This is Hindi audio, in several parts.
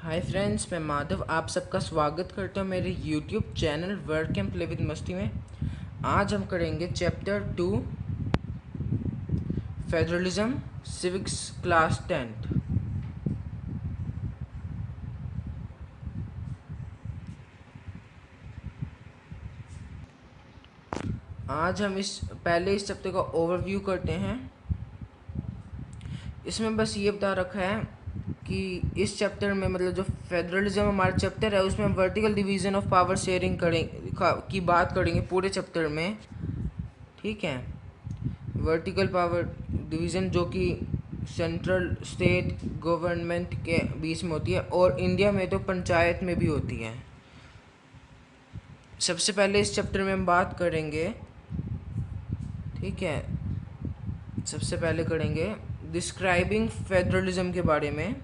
हाय फ्रेंड्स, मैं माधव आप सबका स्वागत करता हूँ मेरे YouTube channel work and play with मस्ती में। आज हम करेंगे chapter 2 federalism civics class 10th। आज हम इस चैप्टर का ओवरव्यू करते हैं। इसमें बस ये बता रखा है कि इस चैप्टर में मतलब जो फेडरलिज्म हमारा चैप्टर है उसमें vertical division of power sharing की बात करेंगे पूरे चैप्टर में। ठीक है, वर्टिकल पावर डिवीज़न जो कि सेंट्रल स्टेट गवर्नमेंट के बीच में होती है और इंडिया में तो पंचायत में भी होती है। सबसे पहले इस चैप्टर में हम बात करेंगे, ठीक है, सबसे पहले करेंगे डिस्क्राइबिंग फेडरलिज्म के बारे में।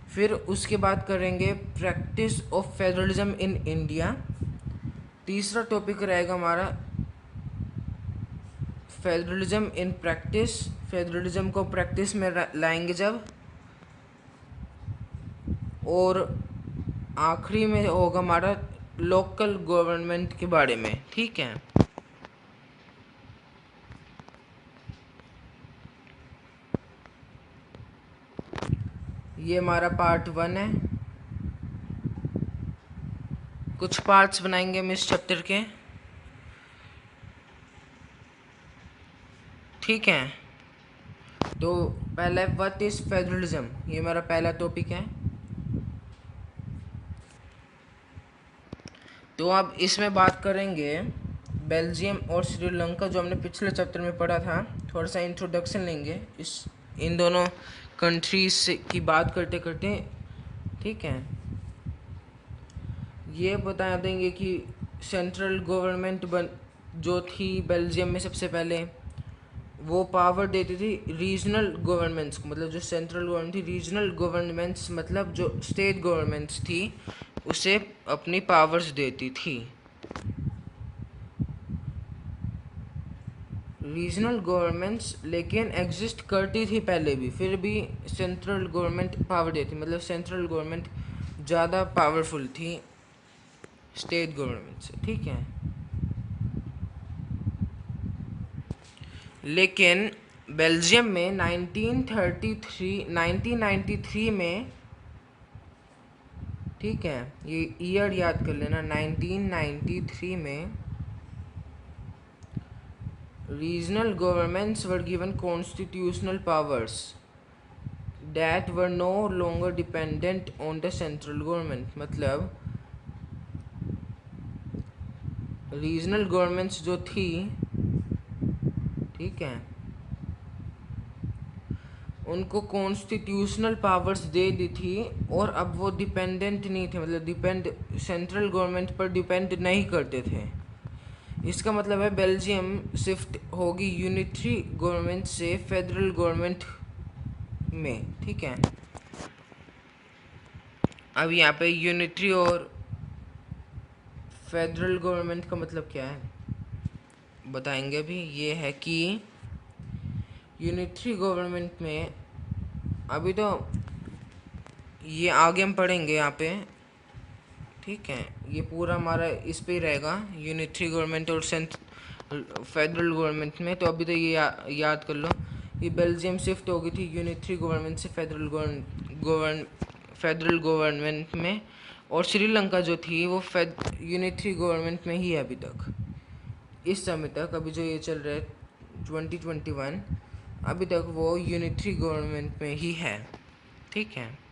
फिर उसके बाद करेंगे practice of federalism in India. तीसरा टॉपिक रहेगा हमारा फेडरलिज्म इन प्रैक्टिस, फेडरलिज्म को प्रैक्टिस में लाएंगे जब। और आखिरी में होगा हमारा लोकल गवर्नमेंट के बारे में। ठीक है, ये हमारा पार्ट 1 है। कुछ पार्ट्स बनाएंगे हम इस चैप्टर के। ठीक है, तो पहला है व्हाट इज फेडरलिज्म, ये हमारा पहला टॉपिक है। तो अब इसमें बात करेंगे बेल्जियम और श्रीलंका जो हमने पिछले चैप्टर में पढ़ा था। थोड़ा सा इंट्रोडक्शन लेंगे इन दोनों कंट्रीज की बात करते करते। ठीक है, ये बता देंगे कि सेंट्रल गवर्नमेंट जो थी बेल्जियम में सबसे पहले वो पावर देती थी रीजनल गवर्नमेंट्स को, मतलब जो सेंट्रल गवर्नमेंट थी, रीजनल गवर्नमेंट्स मतलब जो स्टेट गवर्नमेंट्स थी उसे अपनी पावर्स देती थी। रीजनल गवर्नमेंट्स लेकिन एग्जिस्ट करती थी पहले भी, फिर भी सेंट्रल गवर्नमेंट पावर देती, मतलब सेंट्रल गवर्नमेंट ज़्यादा पावरफुल थी स्टेट गवर्नमेंट से। ठीक है, लेकिन बेल्जियम में 1993 में, ठीक है, ये ईयर याद कर लेना, 1993 में regional governments were given constitutional powers that were no longer dependent on the central government. मतलब रीजनल गवर्नमेंट्स जो थी, ठीक है, उनको कॉन्स्टिट्यूशनल पावर्स दे दी थी और अब वो डिपेंडेंट नहीं थे, मतलब सेंट्रल गवर्नमेंट पर डिपेंड नहीं करते थे। इसका मतलब है बेल्जियम शिफ्ट होगी यूनिटरी गवर्नमेंट से फेडरल गवर्नमेंट में। ठीक है, अब यहाँ पे यूनिटरी और फेडरल गवर्नमेंट का मतलब क्या है बताएंगे। अभी ये है कि यूनिटरी गवर्नमेंट में अभी तो ये आगे हम पढ़ेंगे यहाँ पे। ठीक है, ये पूरा हमारा इस पे ही रहेगा यूनिटरी गवर्नमेंट और फेडरल गवर्नमेंट में। तो अभी तो ये याद कर लो, ये बेल्जियम शिफ्ट हो गई थी यूनिटरी गवर्नमेंट से फेडरल गवर्नमेंट में, और श्रीलंका जो थी वो यूनिटरी गवर्नमेंट में ही है अभी तक, इस समय तक। अभी जो ये चल रहा है 2021, अभी तक वो यूनिटरी गवर्नमेंट में ही है। ठीक है,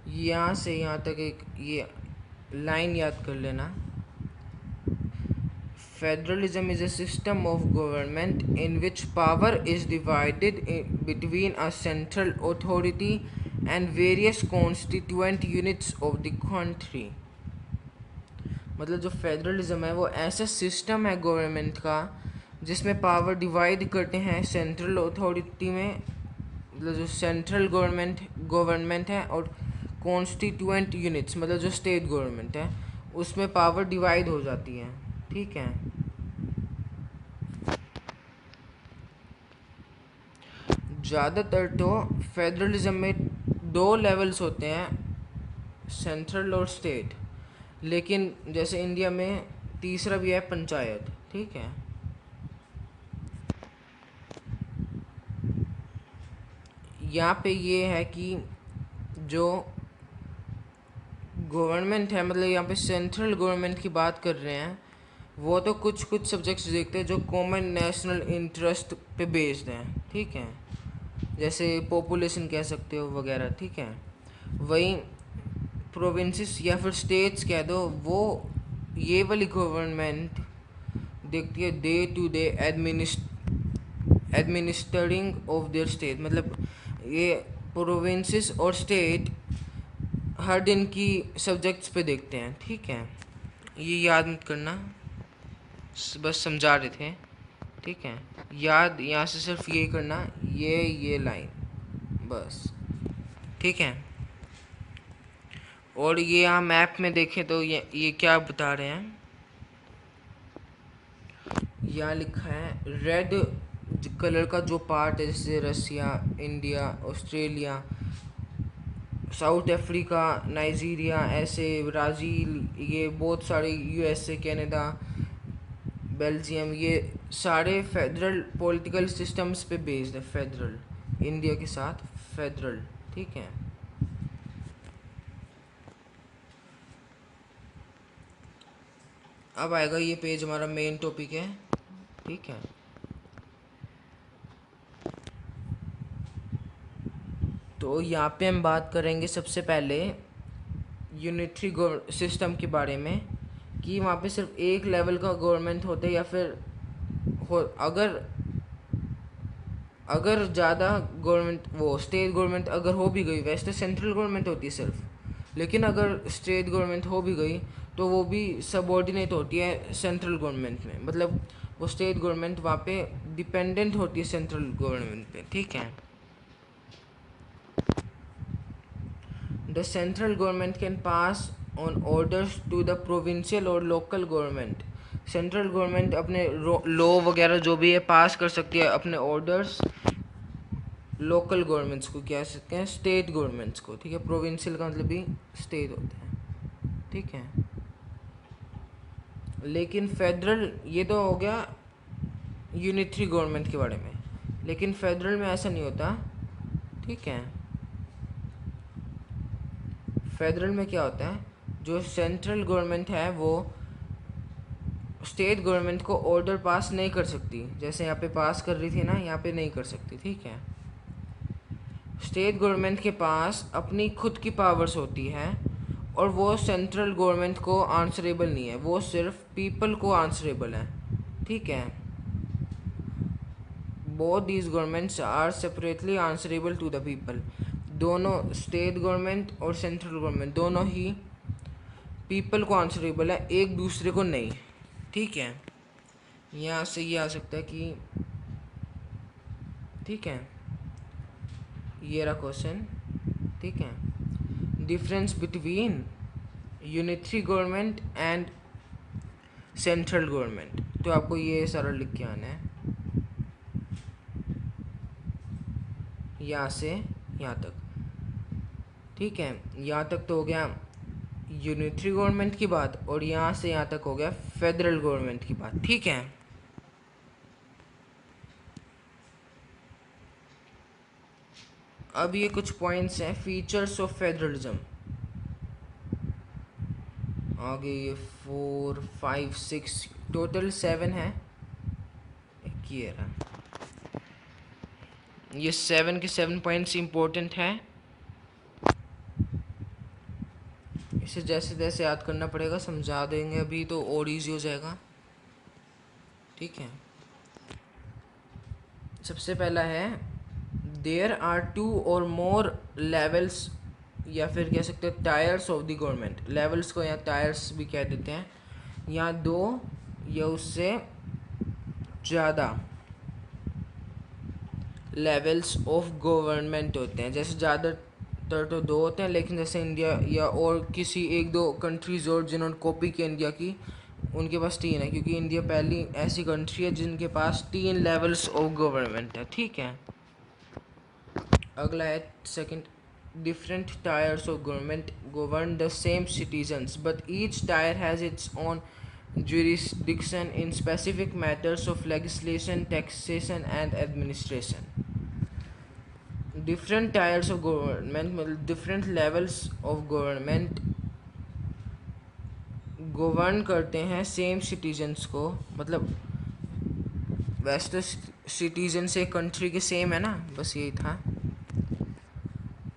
यहाँ से यहाँ तक एक ये लाइन याद कर लेना। Federalism is a system of government in which power is divided between a central authority and various constituent units of the country। मतलब जो फेडरलिज्म है वो ऐसा सिस्टम है गवर्नमेंट का जिसमें पावर डिवाइड करते हैं सेंट्रल अथॉरिटी में, मतलब जो सेंट्रल गवर्नमेंट है, और कॉन्स्टिट्यूएंट यूनिट्स मतलब जो स्टेट गवर्नमेंट है उसमें पावर डिवाइड हो जाती है। ठीक है, ज़्यादातर तो फेडरलिज्म में दो लेवल्स होते हैं, सेंट्रल और स्टेट, लेकिन जैसे इंडिया में तीसरा भी है, पंचायत। ठीक है, यहाँ पे ये है कि जो गवर्नमेंट है, मतलब यहाँ पे सेंट्रल गवर्नमेंट की बात कर रहे हैं, वो तो कुछ कुछ सब्जेक्ट्स देखते हैं जो कॉमन नेशनल इंटरेस्ट पे बेस्ड हैं। ठीक है, जैसे पॉपुलेशन कह सकते हो वगैरह। ठीक है, वहीं प्रोविंसेस या फिर स्टेट्स कह दो, वो ये वाली गवर्नमेंट देखती है day to day administering of their state. मतलब ये प्रोविंसेस और स्टेट हर दिन की सब्जेक्ट्स पे देखते हैं। ठीक है, ये याद मत करना, बस समझा रहे थे। ठीक है, याद यहाँ से सिर्फ यही करना, ये लाइन बस। ठीक है, और ये यहाँ मैप में देखें तो ये क्या बता रहे हैं, यहाँ लिखा है रेड कलर का जो पार्ट है, जैसे Russia, India, Australia, South Africa, Nigeria, ऐसे ब्राज़ील, ये बहुत सारे, यूएसए, कनाडा, बेल्जियम, ये सारे फेडरल पॉलिटिकल सिस्टम्स पे बेस्ड है। फेडरल, इंडिया के साथ फेडरल। ठीक है, अब आएगा ये पेज, हमारा मेन टॉपिक है। ठीक है, तो यहाँ पे हम बात करेंगे सबसे पहले यूनिटरी सिस्टम के बारे में, कि वहाँ पे सिर्फ एक लेवल का गवर्नमेंट होता है, या फिर अगर अगर ज़्यादा गवर्नमेंट, वो स्टेट गवर्नमेंट अगर हो भी गई, वैसे तो सेंट्रल गवर्नमेंट होती है सिर्फ, लेकिन अगर स्टेट गवर्नमेंट हो भी गई तो वो भी सबऑर्डिनेट होती है सेंट्रल गवर्नमेंट में। मतलब वो स्टेट गवर्नमेंट वहाँ पे डिपेंडेंट होती है सेंट्रल गवर्नमेंट पे। ठीक है, the central government can pass on orders to the provincial और लोकल गवर्नमेंट। सेंट्रल गवर्नमेंट अपने लॉ वगैरह जो भी है पास कर सकती है, अपने ऑर्डर्स लोकल गवर्नमेंट्स को, क्या सकते हैं, स्टेट गवर्नमेंट्स को। ठीक है, प्रोविंशियल का मतलब भी स्टेट होता है। ठीक है, लेकिन फेडरल, ये तो हो गया यूनिटरी गवर्नमेंट के बारे में, लेकिन फेडरल में ऐसा नहीं होता। ठीक है, फेडरल में क्या होता है, जो सेंट्रल गवर्नमेंट है वो स्टेट गवर्नमेंट को ऑर्डर पास नहीं कर सकती, जैसे यहाँ पे पास कर रही थी ना, यहाँ पे नहीं कर सकती। ठीक है, स्टेट गवर्नमेंट के पास अपनी खुद की पावर्स होती है, और वो सेंट्रल गवर्नमेंट को आंसरेबल नहीं है, वो सिर्फ पीपल को आंसरेबल है। ठीक है, both these governments are separately answerable to the people. दोनों स्टेट गवर्नमेंट और सेंट्रल गवर्नमेंट दोनों ही पीपल को आंसरेबल है, एक दूसरे को नहीं। ठीक है, यहाँ से ये आ सकता है कि, ठीक है, ये रहा क्वेश्चन। ठीक है, difference between unitary government and central government, तो आपको ये सारा लिख के आना है, यहाँ से यहाँ तक। ठीक है, यहाँ तक तो हो गया यूनिटरी गवर्नमेंट की बात, और यहाँ से यहाँ तक हो गया फेडरल गवर्नमेंट की बात। ठीक है, अब ये कुछ पॉइंट्स हैं, फीचर्स ऑफ फेडरलिज्म। आगे ये 4, 5, 6, टोटल 7 है। ये रहा, ये 7 के 7 पॉइंट्स इंपॉर्टेंट हैं, इसे जैसे जैसे याद करना पड़ेगा, समझा देंगे अभी तो और ईजी हो जाएगा। ठीक है, सबसे पहला है, देयर आर 2 और मोर लेवल्स, या फिर कह सकते हैं tyres of the government. Levels को यहाँ टायर्स भी कह देते हैं। यहाँ 2 या उससे ज़्यादा लेवल्स ऑफ गवर्नमेंट होते हैं, जैसे ज़्यादातर तो 2 होते हैं, लेकिन जैसे इंडिया या और किसी 1-2 कंट्रीज़ और जिन्होंने कॉपी की इंडिया की, उनके पास 3 है, क्योंकि इंडिया पहली ऐसी कंट्री है जिनके पास 3 लेवल्स ऑफ गवर्नमेंट है। ठीक है, अगला है second, different tiers of government govern the same citizens but each tier has its own jurisdiction in specific matters of legislation, taxation and administration. Different tiers of government मतलब different levels of government govern करते हैं सेम सिटीजन्स को, मतलब वैसे तो सिटीजन से कंट्री के सेम है ना, बस यही था।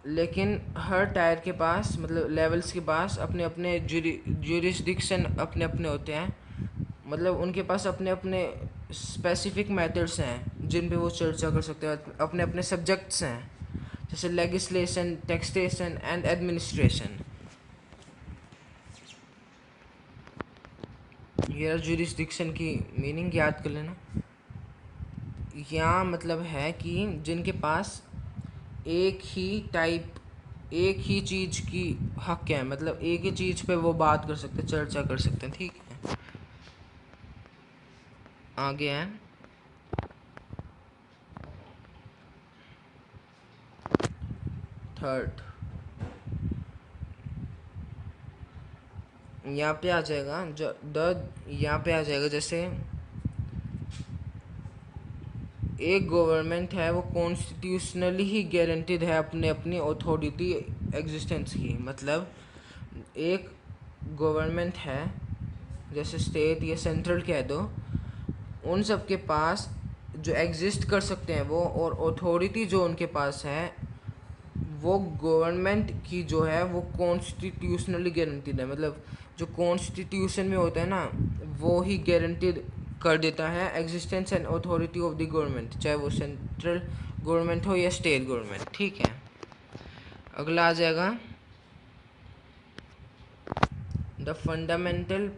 लेकिन हर टायर के पास मतलब लेवल्स के पास अपने अपने ज्यूरिस्डिक्शन अपने अपने होते हैं, मतलब उनके पास अपने अपने स्पेसिफिक मैथड्स हैं जिन पे वो चर्चा कर सकते हैं, अपने अपने सब्जेक्ट्स हैं, जैसे लेगिस्लेशन, टैक्सेशन एंड एडमिनिस्ट्रेशन। ये ज्यूरिस्डिक्शन की मीनिंग याद कर लेना। यहाँ मतलब है कि जिनके पास एक ही चीज़ की हक है, मतलब एक ही चीज़ पे वो बात कर सकते हैं, चर्चा कर सकते हैं, ठीक है। आगे है थर्ड, यहाँ पे आ जाएगा यहाँ पे आ जाएगा जैसे एक गवर्नमेंट है वो कॉन्स्टिट्यूशनली ही गारंटीड है अपने अपनी अथॉरिटी एग्जिस्टेंस की, मतलब एक गवर्नमेंट है जैसे स्टेट या सेंट्रल कह दो, उन सब के पास जो एग्जिस्ट कर सकते हैं वो, और अथॉरिटी जो उनके पास है वो गवर्नमेंट की जो है वो कॉन्स्टिट्यूशनली गारंटीड है, मतलब जो कॉन्स्टिट्यूशन में होता है ना वो ही गारंटीड कर देता है existence and authority of the government, चाहे वो सेंट्रल गवर्नमेंट हो या स्टेट गवर्नमेंट, ठीक है। अगला आ जाएगा the fundamental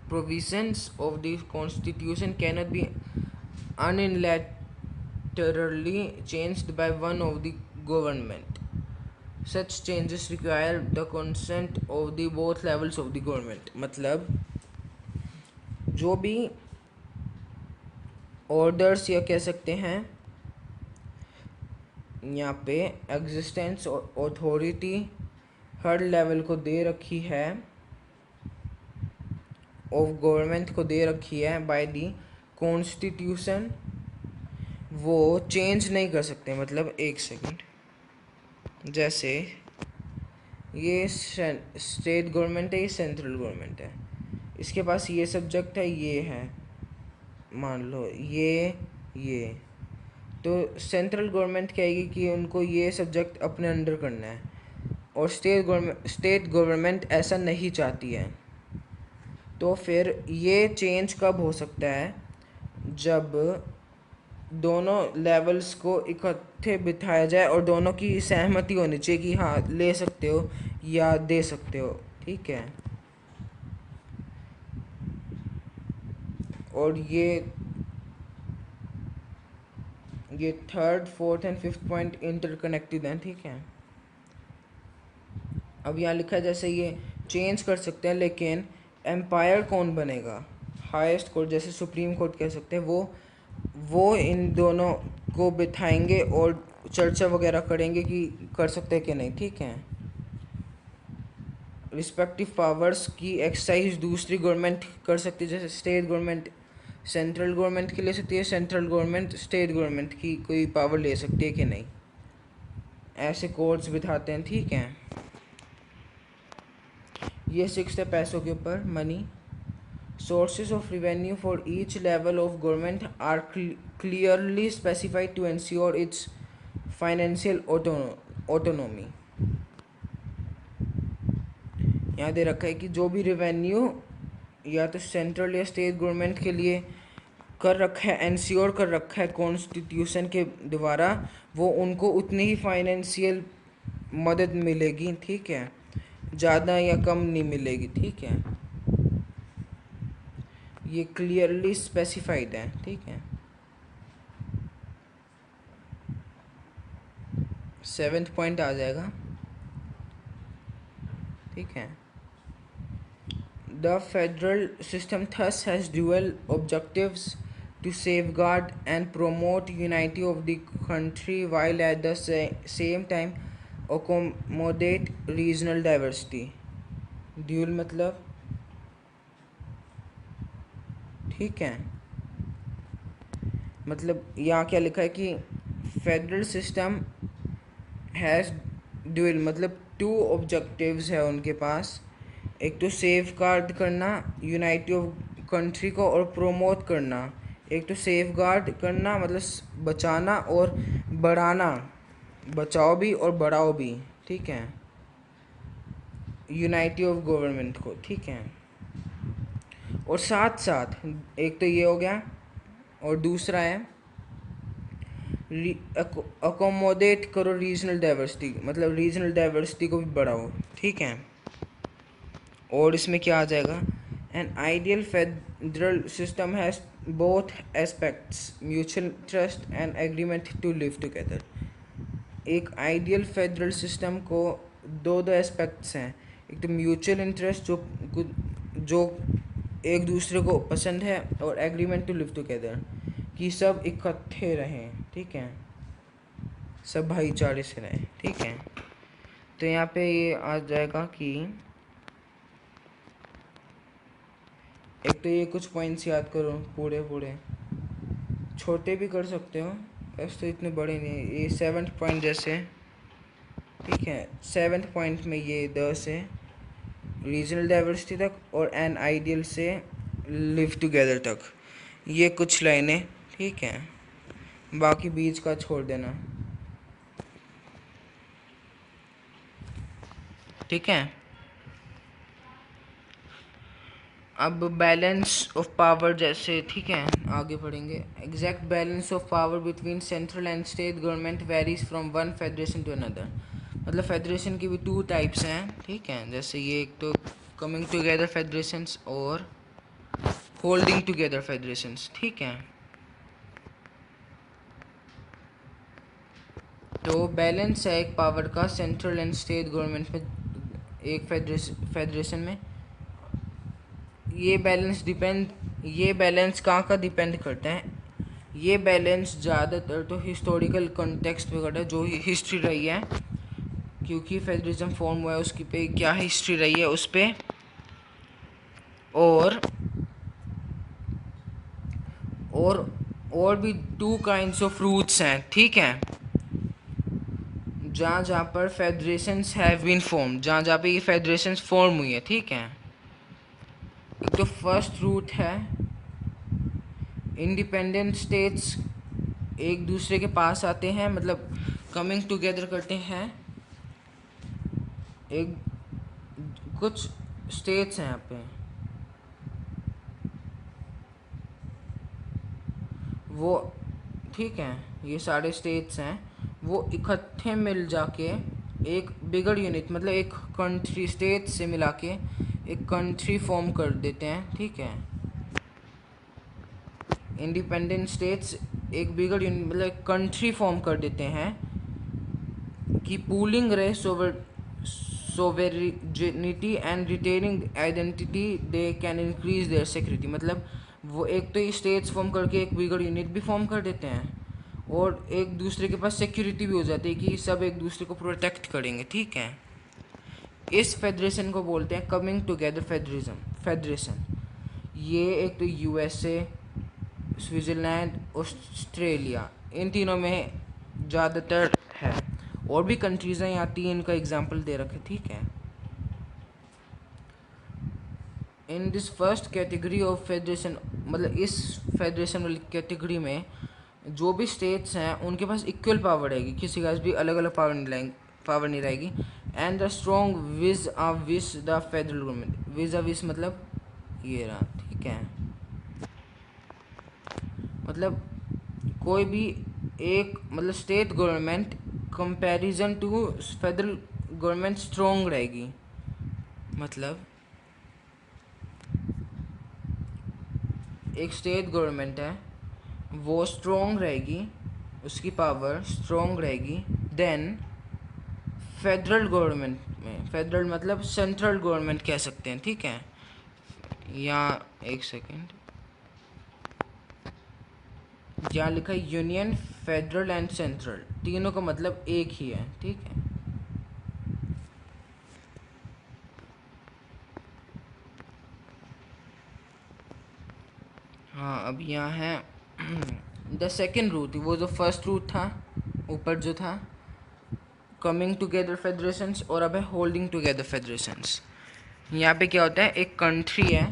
provisions of the constitution cannot be unilaterally changed by one of the government. Such changes require the consent of the both levels of the government, मतलब जो भी ऑर्डर्स या कह सकते हैं यहाँ पे एग्जिस्टेंस और अथॉरिटी हर लेवल को दे रखी है, ऑफ गवर्नमेंट को दे रखी है बाय दी कॉन्स्टिट्यूशन, वो चेंज नहीं कर सकते। मतलब एक सेकंड, जैसे ये स्टेट गवर्नमेंट है, ये सेंट्रल गवर्नमेंट है, इसके पास ये सब्जेक्ट है, ये है, मान लो ये तो सेंट्रल गवर्नमेंट कहेगी कि उनको ये सब्जेक्ट अपने अंडर करना है, और स्टेट गवर्नमेंट ऐसा नहीं चाहती है। तो फिर ये चेंज कब हो सकता है, जब दोनों लेवल्स को इकट्ठे बिठाया जाए और दोनों की सहमति होनी चाहिए कि हाँ ले सकते हो या दे सकते हो, ठीक है। और ये third, fourth and fifth point interconnected हैं, ठीक है। अब यहाँ लिखा है जैसे ये चेंज कर सकते हैं, लेकिन एम्पायर कौन बनेगा, हाईएस्ट कोर्ट जैसे सुप्रीम कोर्ट कह सकते हैं, वो इन दोनों को बिठाएंगे और चर्चा वगैरह करेंगे कि कर सकते हैं कि नहीं, ठीक है। रिस्पेक्टिव पावर्स की एक्सरसाइज दूसरी गवर्नमेंट कर सकती है, जैसे स्टेट गवर्नमेंट सेंट्रल गवर्नमेंट की ले सकती है, सेंट्रल गवर्नमेंट स्टेट गवर्नमेंट की कोई पावर ले सकती है कि नहीं, ऐसे कोर्ट्स बिठाते हैं, ठीक है। ये सिक्स है पैसों के ऊपर, money. Sources of revenue for each level of government are clearly specified to ensure its financial autonomy. यहाँ दे रखा है कि जो भी रेवेन्यू या तो सेंट्रल या स्टेट गवर्नमेंट के लिए कर रखा है, एंश्योर कर रखा है कॉन्स्टिट्यूशन के द्वारा, वो उनको उतनी ही फाइनेंशियल मदद मिलेगी, ठीक है, ज़्यादा या कम नहीं मिलेगी, ठीक है। ये क्लियरली स्पेसिफाइड है, ठीक है। सेवेंथ पॉइंट आ जाएगा, ठीक है। The federal system thus has dual objectives to safeguard and promote unity of the country while at the same time accommodate regional diversity. Dual मतलब ठीक है, मतलब यहाँ क्या लिखा है कि फेडरल सिस्टम हैज़ ड्यूल मतलब टू ऑब्जेक्टिव्स है उनके पास, एक तो सेफ गार्ड करना यूनाइटी ऑफ कंट्री को और प्रोमोट करना, एक तो सेफ गार्ड करना मतलब बचाना और बढ़ाना, बचाओ भी और बढ़ाओ भी, ठीक है, यूनाइटी ऑफ गवर्नमेंट को, ठीक है। और साथ साथ एक तो ये हो गया और दूसरा है अकोमोडेट करो रीजनल डाइवर्सिटी, मतलब रीजनल डाइवर्सिटी को भी बढ़ाओ, ठीक है। और इसमें क्या आ जाएगा, an ideal federal system has both aspects mutual trust and agreement to live together. एक आइडियल फेडरल सिस्टम को दो एस्पेक्ट्स हैं, एक तो म्यूचुअल इंटरेस्ट जो एक दूसरे को पसंद है, और एग्रीमेंट टू लिव टुगेदर कि सब इकट्ठे रहें, ठीक है, सब भाईचारे से रहें, ठीक है। तो यहाँ पे ये आ जाएगा कि एक तो ये कुछ पॉइंट्स याद करो, पूरे पूरे छोटे भी कर सकते हो, ऐसे तो इतने बड़े नहीं, ये 7th पॉइंट जैसे, ठीक है। 7th पॉइंट में ये 10 है रीजनल डाइवर्सिटी तक, और एन आइडियल से लिव टुगेदर तक, ये कुछ लाइनें, ठीक है, बाकी बीच का छोड़ देना, ठीक है। अब बैलेंस ऑफ पावर जैसे, ठीक है, आगे पढ़ेंगे। Exact balance of power between central and state government varies from one federation to another, मतलब फेडरेशन की भी 2 टाइप्स हैं, ठीक है, जैसे ये एक तो कमिंग टुगेदर फेडरेशंस और होल्डिंग टुगेदर फेडरेशंस, ठीक है। तो बैलेंस है एक पावर का सेंट्रल एंड स्टेट गवर्नमेंट में, एक फेडरेशन में। ये बैलेंस कहाँ का डिपेंड करता है, ये बैलेंस ज़्यादातर तो हिस्टोरिकल कॉन्टेक्स्ट पे करता है, जो हिस्ट्री रही है, क्योंकि फेडरलिज्म फॉर्म हुआ है उसकी पे क्या हिस्ट्री रही है उस पे, और भी 2 काइंड्स ऑफ रूट्स हैं, ठीक है, जहाँ पर फेडरेशंस हैव बीन फॉर्म, जहाँ पे ये फेडरेशंस फॉर्म हुई है, ठीक है। एक तो फर्स्ट रूट है इंडिपेंडेंट स्टेट्स एक दूसरे के पास आते हैं, मतलब कमिंग टुगेदर करते हैं, एक कुछ स्टेट्स हैं यहाँ पे, वो, ठीक है, ये सारे स्टेट्स हैं, वो इकट्ठे मिल जाके एक बिगर यूनिट, मतलब एक कंट्री, स्टेट से मिला के एक कंट्री फॉर्म कर देते हैं, ठीक है। इंडिपेंडेंट स्टेट्स एक बिगर यूनिट मतलब एक कंट्री फॉर्म कर देते हैं कि पूलिंग रहे sovereignty and retaining identity, they can increase their security, मतलब वो एक तो ये स्टेट्स फॉर्म करके एक बिगर यूनिट भी फॉर्म कर देते हैं, और एक दूसरे के पास सिक्योरिटी भी हो जाती है कि सब एक दूसरे को प्रोटेक्ट करेंगे, ठीक है। इस फेडरेशन को बोलते हैं कमिंग टुगेदर फेडरेशन। ये एक तो यूएसए, स्विट्ज़रलैंड, ऑस्ट्रेलिया, इन तीनों में ज़्यादातर है, और भी कंट्रीज़ हैं, यहाँ 3 का एग्जांपल दे रखे, ठीक है। In this first category of federation, मतलब इस फेडरेशन वाली कैटेगरी में जो भी स्टेट्स हैं उनके पास इक्वल पावर रहेगी, किसी का भी अलग अलग पावर नहीं रहेगी। And the strong vis-à-vis the federal government, vis-à-vis मतलब ये रहा, ठीक है, मतलब कोई भी एक, मतलब state government comparison to federal government strong रहेगी, मतलब एक स्टेट गवर्नमेंट है वो स्ट्रॉन्ग रहेगी, उसकी पावर स्ट्रॉन्ग रहेगी देन फेडरल गवर्नमेंट में, फेडरल मतलब सेंट्रल गवर्नमेंट कह सकते हैं, ठीक है। यहाँ एक सेकेंड, यहाँ लिखा है यूनियन, फेडरल एंड सेंट्रल, तीनों का मतलब एक ही है, ठीक है। हाँ, अब यहाँ है द सेकेंड रूट, वो जो फर्स्ट रूट था ऊपर जो था कमिंग टुगेदर फेडरेशंस, और अब है होल्डिंग टुगेदर फेडरेशंस। यहाँ पे क्या होता है, एक कंट्री है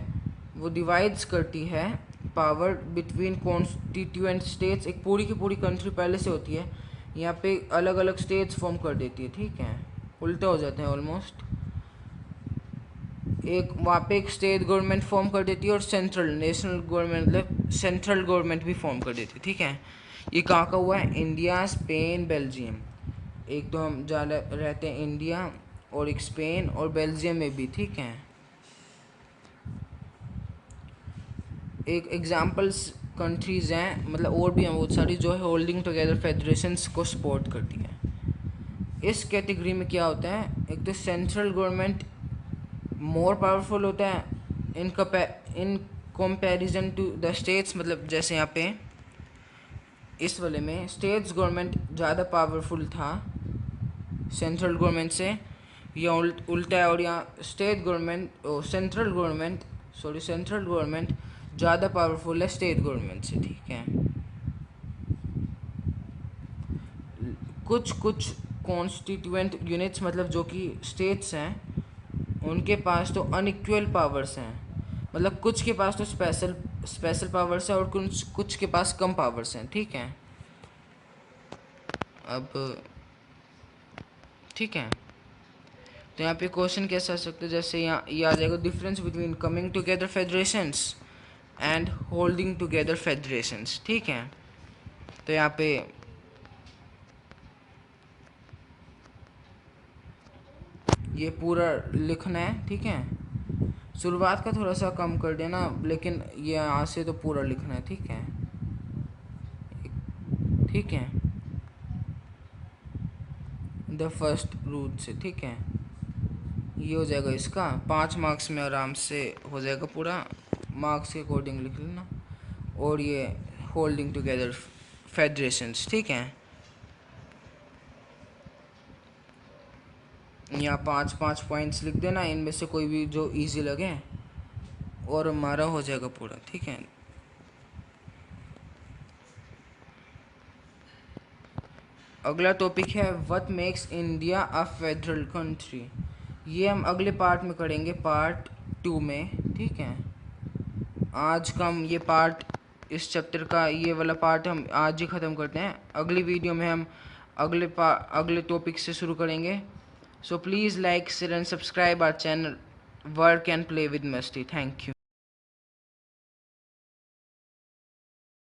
वो डिवाइड्स करती है पावर बिटवीन कॉन्स्टिट्यूएंट स्टेट्स, एक पूरी की पूरी कंट्री पहले से होती है, यहाँ पे अलग अलग स्टेट्स फॉर्म कर देती है, ठीक है, उल्टा हो जाता है ऑलमोस्ट। एक वहाँ पे एक स्टेट गवर्नमेंट फॉर्म कर देती है और सेंट्रल नेशनल गवर्नमेंट मतलब सेंट्रल गवर्नमेंट भी फॉर्म कर देती है, ठीक है। ये कहाँ का हुआ है, इंडिया, स्पेन, बेल्जियम। एक तो हम जा रहते हैं इंडिया, और एक स्पेन और बेल्जियम में भी, ठीक है। एक एग्जांपल्स कंट्रीज हैं, मतलब और भी हैं बहुत सारी, जो है होल्डिंग टुगेदर फेडरेशंस को सपोर्ट करती हैं। इस कैटेगरी में क्या होता है, एक तो सेंट्रल गवर्नमेंट मोर पावरफुल होता है in comparison to the states, मतलब जैसे यहाँ पे इस वाले में स्टेट्स गवर्नमेंट ज़्यादा पावरफुल था सेंट्रल गवर्नमेंट से, या उल्टा है, और यहाँ स्टेट गवर्नमेंट सेंट्रल गवर्नमेंट ज़्यादा पावरफुल है स्टेट गवर्नमेंट से, ठीक है। कुछ कुछ कॉन्स्टिट्यूएंट यूनिट्स मतलब जो कि स्टेट्स हैं, उनके पास तो अनइक्वल पावर्स हैं, मतलब कुछ के पास तो स्पेशल पावर्स है और कुछ के पास कम पावर्स हैं, ठीक है। अब ठीक है, तो यहाँ पे क्वेश्चन कैसा आ सकता है, जैसे यहाँ ये आ जाएगा difference between coming together federations and holding together federations, ठीक है। तो यहाँ पे ये पूरा लिखना है, ठीक है। शुरुआत का थोड़ा सा कम कर देना, लेकिन ये यहाँ से तो पूरा लिखना है, ठीक है, ठीक है, द फर्स्ट रूट से, ठीक है। ये हो जाएगा इसका 5 मार्क्स में आराम से हो जाएगा पूरा, मार्क्स के अकॉर्डिंग लिख लेना। और ये होल्डिंग टुगेदर फेडरेशंस, ठीक है। यहाँ 5-5 पॉइंट्स लिख देना, इनमें से कोई भी जो इजी लगे, और हमारा हो जाएगा पूरा, ठीक है। अगला टॉपिक है what makes India a federal country. ये हम अगले पार्ट में करेंगे, पार्ट 2 में, ठीक है। आज का हम ये पार्ट, इस चैप्टर का ये वाला पार्ट हम आज ही ख़त्म करते हैं। अगली वीडियो में हम अगले टॉपिक से शुरू करेंगे। So please like, share and subscribe our channel work and play with मस्ती। Thank you.